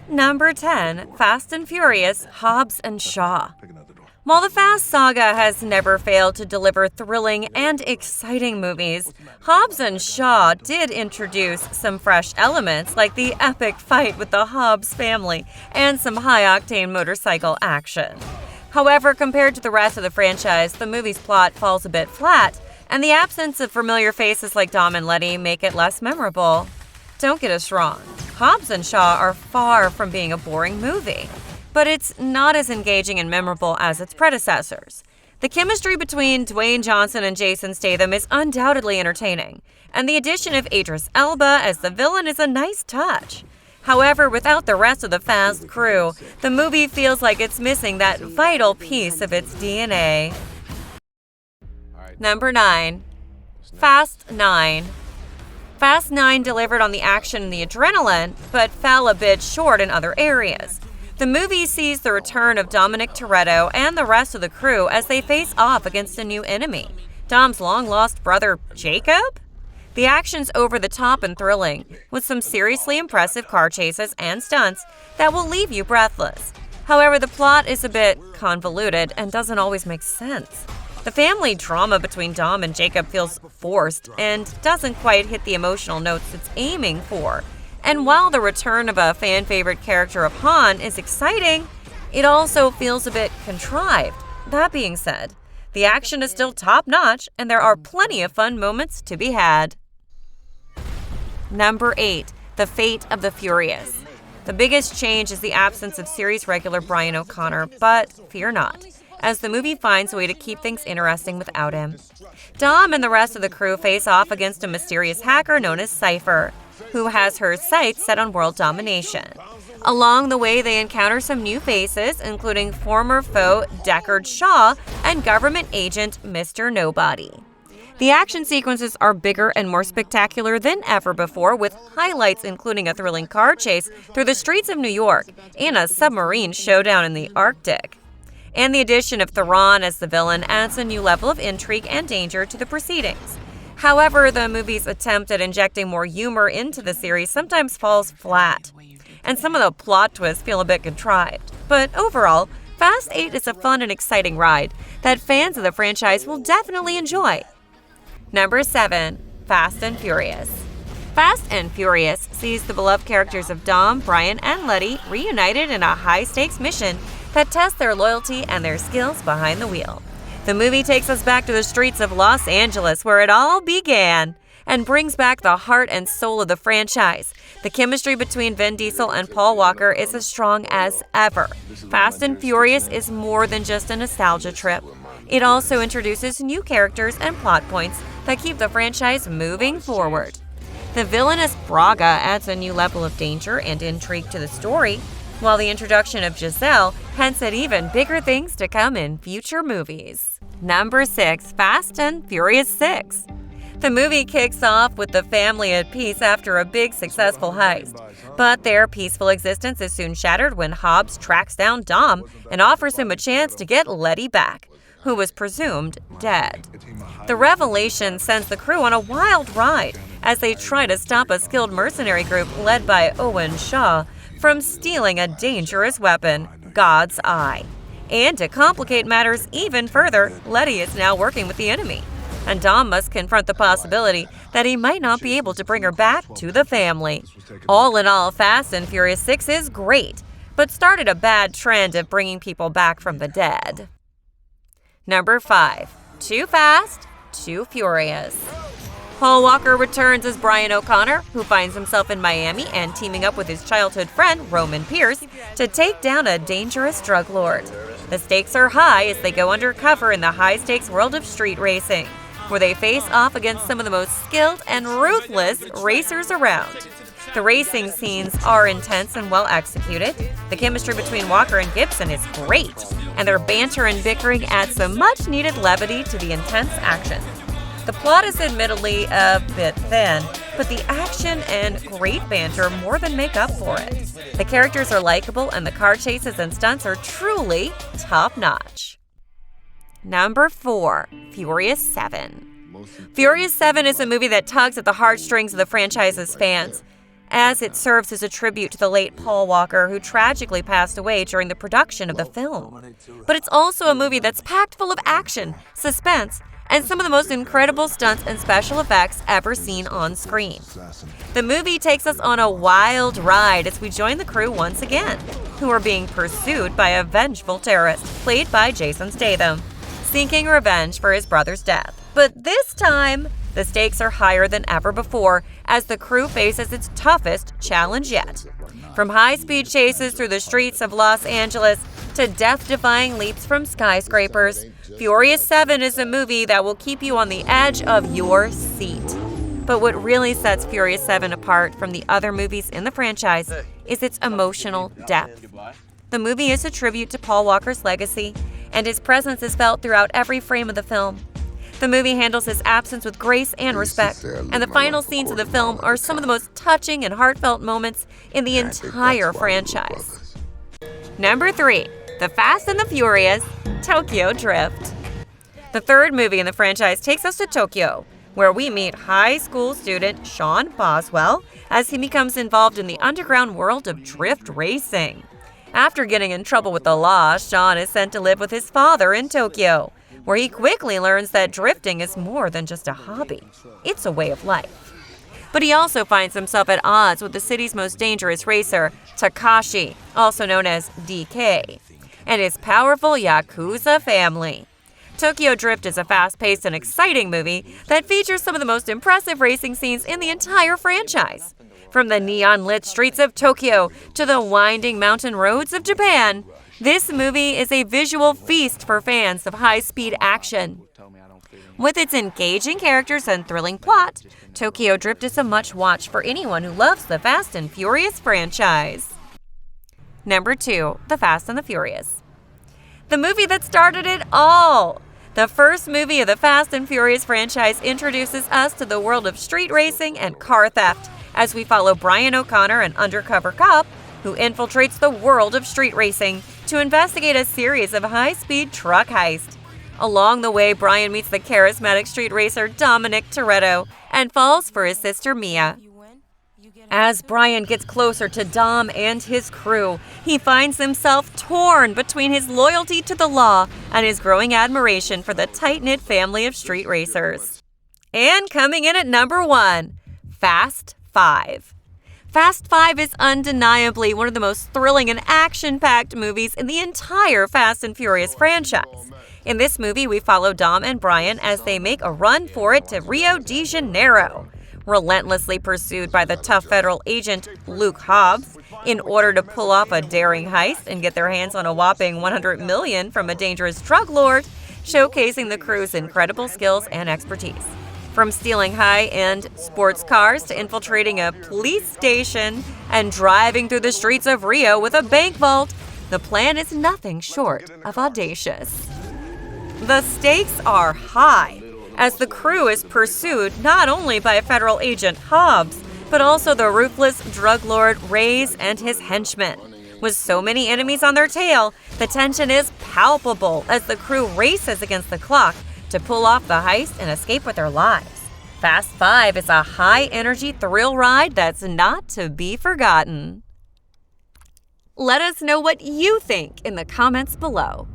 Number 10. Fast and Furious, Hobbs and Shaw. While the Fast saga has never failed to deliver thrilling and exciting movies, Hobbs and Shaw did introduce some fresh elements like the epic fight with the Hobbs family and some high-octane motorcycle action. However, compared to the rest of the franchise, the movie's plot falls a bit flat, and the absence of familiar faces like Dom and Letty make it less memorable. Don't get us wrong, Hobbs and Shaw are far from being a boring movie, but it's not as engaging and memorable as its predecessors. The chemistry between Dwayne Johnson and Jason Statham is undoubtedly entertaining, and the addition of Idris Elba as the villain is a nice touch. However, without the rest of the Fast crew, the movie feels like it's missing that vital piece of its DNA. Number 9. Fast 9. Fast 9 delivered on the action and the adrenaline, but fell a bit short in other areas. The movie sees the return of Dominic Toretto and the rest of the crew as they face off against a new enemy, Dom's long-lost brother, Jacob? The action's over the top and thrilling, with some seriously impressive car chases and stunts that will leave you breathless. However, the plot is a bit convoluted and doesn't always make sense. The family drama between Dom and Jacob feels forced and doesn't quite hit the emotional notes it's aiming for. And while the return of a fan-favorite character of Han is exciting, it also feels a bit contrived. That being said, the action is still top-notch, and there are plenty of fun moments to be had. Number 8. The Fate of the Furious. The biggest change is the absence of series regular Brian O'Connor, but fear not, as the movie finds a way to keep things interesting without him. Dom and the rest of the crew face off against a mysterious hacker known as Cypher, who has her sights set on world domination. Along the way, they encounter some new faces, including former foe Deckard Shaw and government agent Mr. Nobody. The action sequences are bigger and more spectacular than ever before, with highlights including a thrilling car chase through the streets of New York and a submarine showdown in the Arctic. And the addition of Theron as the villain adds a new level of intrigue and danger to the proceedings. However, the movie's attempt at injecting more humor into the series sometimes falls flat, and some of the plot twists feel a bit contrived. But overall, Fast 8 is a fun and exciting ride that fans of the franchise will definitely enjoy. Number 7. Fast and Furious. Fast and Furious sees the beloved characters of Dom, Brian, and Letty reunited in a high-stakes mission that tests their loyalty and their skills behind the wheel. The movie takes us back to the streets of Los Angeles, where it all began, and brings back the heart and soul of the franchise. The chemistry between Vin Diesel and Paul Walker is as strong as ever. Fast and Furious is more than just a nostalgia trip. It also introduces new characters and plot points that keep the franchise moving forward. The villainous Braga adds a new level of danger and intrigue to the story, while the introduction of Giselle hints at even bigger things to come in future movies. Number 6. Fast and Furious 6. The movie kicks off with the family at peace after a big successful heist. But their peaceful existence is soon shattered when Hobbs tracks down Dom and offers him a chance to get Letty back, who was presumed dead. The revelation sends the crew on a wild ride as they try to stop a skilled mercenary group led by Owen Shaw from stealing a dangerous weapon, God's Eye. And to complicate matters even further, Letty is now working with the enemy, and Dom must confront the possibility that he might not be able to bring her back to the family. All in all, Fast and Furious 6 is great, but started a bad trend of bringing people back from the dead. Number 5. Too Fast, Too Furious. Paul Walker returns as Brian O'Connor, who finds himself in Miami and teaming up with his childhood friend, Roman Pierce, to take down a dangerous drug lord. The stakes are high as they go undercover in the high-stakes world of street racing, where they face off against some of the most skilled and ruthless racers around. The racing scenes are intense and well executed. The chemistry between Walker and Gibson is great, and their banter and bickering adds some much-needed levity to the intense action. The plot is admittedly a bit thin, but the action and great banter more than make up for it. The characters are likable, and the car chases and stunts are truly top-notch. Number 4. Furious 7. Furious 7 is a movie that tugs at the heartstrings of the franchise's fans. as it serves as a tribute to the late Paul Walker, who tragically passed away during the production of the film. But it's also a movie that's packed full of action, suspense, and some of the most incredible stunts and special effects ever seen on screen. The movie takes us on a wild ride as we join the crew once again, who are being pursued by a vengeful terrorist, played by Jason Statham, seeking revenge for his brother's death. But this time, the stakes are higher than ever before as the crew faces its toughest challenge yet. From high-speed chases through the streets of Los Angeles to death-defying leaps from skyscrapers, Furious 7 is a movie that will keep you on the edge of your seat. But what really sets Furious 7 apart from the other movies in the franchise is its emotional depth. The movie is a tribute to Paul Walker's legacy, and his presence is felt throughout every frame of the film. The movie handles his absence with grace and respect, and the final scenes of the film are some of the most touching and heartfelt moments in the entire franchise. Number 3. The Fast and the Furious, Tokyo Drift. The third movie in the franchise takes us to Tokyo, where we meet high school student Sean Boswell as he becomes involved in the underground world of drift racing. After getting in trouble with the law, Sean is sent to live with his father in Tokyo, where he quickly learns that drifting is more than just a hobby. It's a way of life. But he also finds himself at odds with the city's most dangerous racer, Takashi, also known as DK, and his powerful Yakuza family. Tokyo Drift is a fast-paced and exciting movie that features some of the most impressive racing scenes in the entire franchise. From the neon-lit streets of Tokyo to the winding mountain roads of Japan, this movie is a visual feast for fans of high-speed action. With its engaging characters and thrilling plot, Tokyo Drift is a must-watch for anyone who loves the Fast and Furious franchise. Number 2. The Fast and the Furious. The movie that started it all! The first movie of the Fast and Furious franchise introduces us to the world of street racing and car theft as we follow Brian O'Connor, an undercover cop who infiltrates the world of street racing to investigate a series of high-speed truck heists. Along the way, Brian meets the charismatic street racer Dominic Toretto and falls for his sister Mia. As Brian gets closer to Dom and his crew, he finds himself torn between his loyalty to the law and his growing admiration for the tight-knit family of street racers. And coming in at number 1, Fast 5. Fast 5 is undeniably one of the most thrilling and action-packed movies in the entire Fast and Furious franchise. In this movie, we follow Dom and Brian as they make a run for it to Rio de Janeiro, relentlessly pursued by the tough federal agent Luke Hobbs in order to pull off a daring heist and get their hands on a whopping $100 million from a dangerous drug lord, showcasing the crew's incredible skills and expertise. From stealing high-end sports cars to infiltrating a police station and driving through the streets of Rio with a bank vault, the plan is nothing short of audacious. The stakes are high, as the crew is pursued not only by federal agent Hobbs, but also the ruthless drug lord Reyes and his henchmen. With so many enemies on their tail, the tension is palpable as the crew races against the clock to pull off the heist and escape with their lives. Fast 5 is a high-energy thrill ride that's not to be forgotten. Let us know what you think in the comments below.